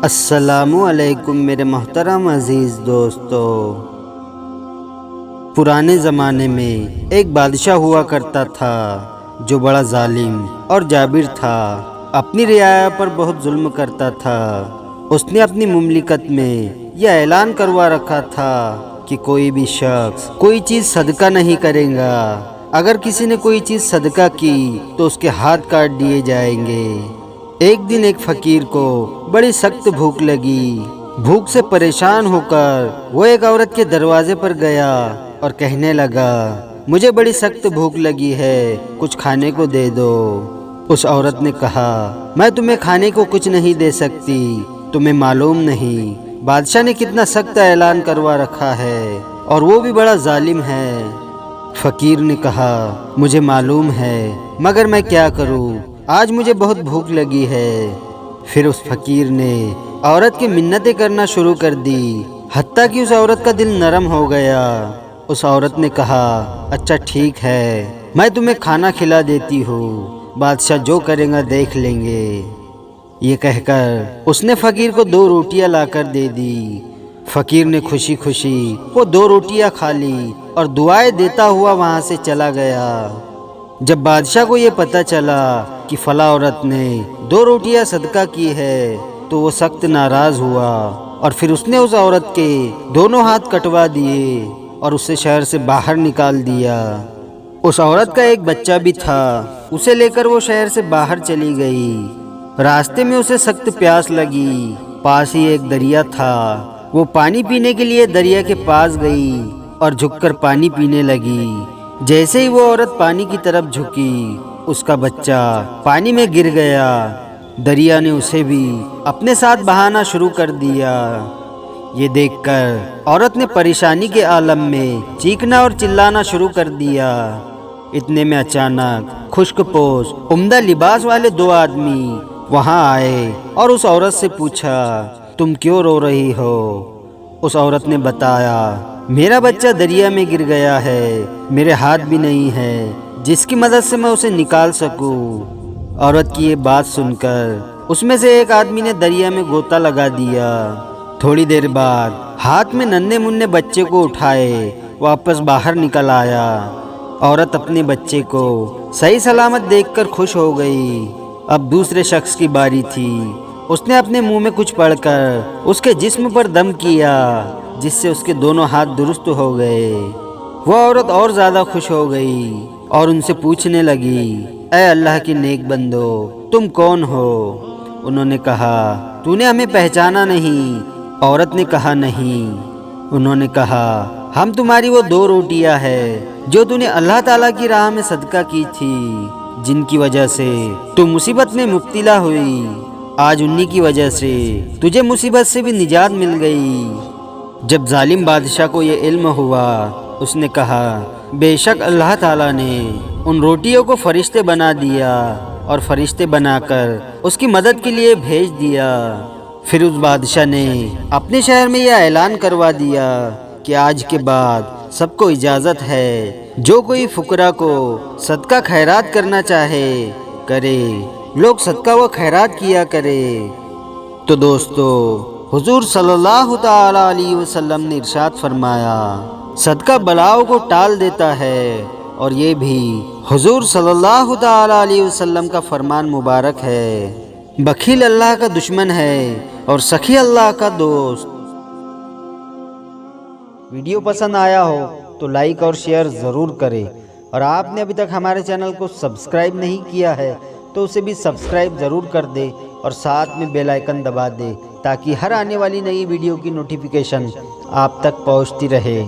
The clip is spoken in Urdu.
السلام علیکم میرے محترم عزیز دوستو۔ پرانے زمانے میں ایک بادشاہ ہوا کرتا تھا جو بڑا ظالم اور جابر تھا، اپنی رعایا پر بہت ظلم کرتا تھا۔ اس نے اپنی مملکت میں یہ اعلان کروا رکھا تھا کہ کوئی بھی شخص کوئی چیز صدقہ نہیں کرے گا۔ اگر کسی نے کوئی چیز صدقہ کی تو اس کے ہاتھ کاٹ دیے جائیں گے۔ ایک دن ایک فقیر کو بڑی سخت بھوک لگی۔ بھوک سے پریشان ہو کر وہ ایک عورت کے دروازے پر گیا اور کہنے لگا، مجھے بڑی سخت بھوک لگی ہے، کچھ کھانے کو دے دو۔ اس عورت نے کہا، میں تمہیں کھانے کو کچھ نہیں دے سکتی، تمہیں معلوم نہیں بادشاہ نے کتنا سخت اعلان کروا رکھا ہے اور وہ بھی بڑا ظالم ہے۔ فقیر نے کہا، مجھے معلوم ہے مگر میں کیا کروں، آج مجھے بہت بھوک لگی ہے۔ پھر اس فقیر نے عورت کی منتیں کرنا شروع کر دی، حتیٰ کہ اس عورت کا دل نرم ہو گیا۔ اس عورت نے کہا، اچھا ٹھیک ہے، میں تمہیں کھانا کھلا دیتی ہوں، بادشاہ جو کرے گا دیکھ لیں گے۔ یہ کہہ کر اس نے فقیر کو 2 روٹیاں لا کر دے دی۔ فقیر نے خوشی خوشی وہ 2 روٹیاں کھا لی اور دعائیں دیتا ہوا وہاں سے چلا گیا۔ جب بادشاہ کو یہ پتہ چلا کہ فلاں عورت نے 2 روٹیاں صدقہ کی ہے تو وہ سخت ناراض ہوا اور پھر اس نے اس عورت کے دونوں ہاتھ کٹوا دیے اور اسے شہر سے باہر نکال دیا۔ اس عورت کا ایک بچہ بھی تھا، اسے لے کر وہ شہر سے باہر چلی گئی۔ راستے میں اسے سخت پیاس لگی، پاس ہی ایک دریا تھا، وہ پانی پینے کے لیے دریا کے پاس گئی اور جھک کر پانی پینے لگی۔ جیسے ہی وہ عورت پانی کی طرف جھکی، اس کا بچہ پانی میں گر گیا۔ دریا نے اسے بھی اپنے ساتھ بہانا شروع کر دیا۔ یہ دیکھ کر عورت نے پریشانی کے عالم میں چیخنا اور چلانا شروع کر دیا۔ اتنے میں اچانک خشک پوش عمدہ لباس والے 2 آدمی وہاں آئے اور اس عورت سے پوچھا، تم کیوں رو رہی ہو؟ اس عورت نے بتایا، میرا بچہ دریا میں گر گیا ہے، میرے ہاتھ بھی نہیں ہے جس کی مدد سے میں اسے نکال سکوں۔ عورت کی یہ بات سن کر اس میں سے ایک آدمی نے دریا میں غوطہ لگا دیا۔ تھوڑی دیر بعد ہاتھ میں ننھے منھے بچے کو اٹھائے واپس باہر نکل آیا۔ عورت اپنے بچے کو صحیح سلامت دیکھ کر خوش ہو گئی۔ اب دوسرے شخص کی باری تھی۔ اس نے اپنے منہ میں کچھ پڑھ کر اس کے جسم پر دم کیا، جس سے اس کے دونوں ہاتھ درست ہو گئے۔ وہ عورت اور زیادہ خوش ہو گئی اور ان سے پوچھنے لگی، اے اللہ کی نیک بندو، تم کون ہو؟ انہوں نے کہا، تو نے ہمیں پہچانا نہیں؟ عورت نے کہا، نہیں۔ انہوں نے کہا، ہم تمہاری وہ 2 روٹیاں ہیں جو تو نے اللہ تعالیٰ کی راہ میں صدقہ کی تھی، جن کی وجہ سے تو مصیبت میں مبتلا ہوئی، آج انہی کی وجہ سے تجھے مصیبت سے بھی نجات مل گئی۔ جب ظالم بادشاہ کو یہ علم ہوا، اس نے کہا، بے شک اللہ تعالیٰ نے ان روٹیوں کو فرشتے بنا دیا اور فرشتے بنا کر اس کی مدد کے لیے بھیج دیا۔ پھر اس بادشاہ نے اپنے شہر میں یہ اعلان کروا دیا کہ آج کے بعد سب کو اجازت ہے، جو کوئی فقراء کو صدقہ خیرات کرنا چاہے کرے، لوگ صدقہ و خیرات کیا کرے۔ تو دوستو، حضور صلی اللہ تعالی علیہ وسلم نے ارشاد فرمایا، صدقہ بلاؤں کو ٹال دیتا ہے، اور یہ بھی حضور صلی اللہ تعالی علیہ وسلم کا فرمان مبارک ہے، بخیل اللہ کا دشمن ہے اور سخی اللہ کا دوست۔ ویڈیو پسند آیا ہو تو لائک اور شیئر ضرور کریں، اور آپ نے ابھی تک ہمارے چینل کو سبسکرائب نہیں کیا ہے تو اسے بھی سبسکرائب ضرور کر دے اور ساتھ میں بیل آئیکن دبا دے تاکہ ہر آنے والی نئی ویڈیو کی نوٹیفیکیشن آپ تک پہنچتی رہے۔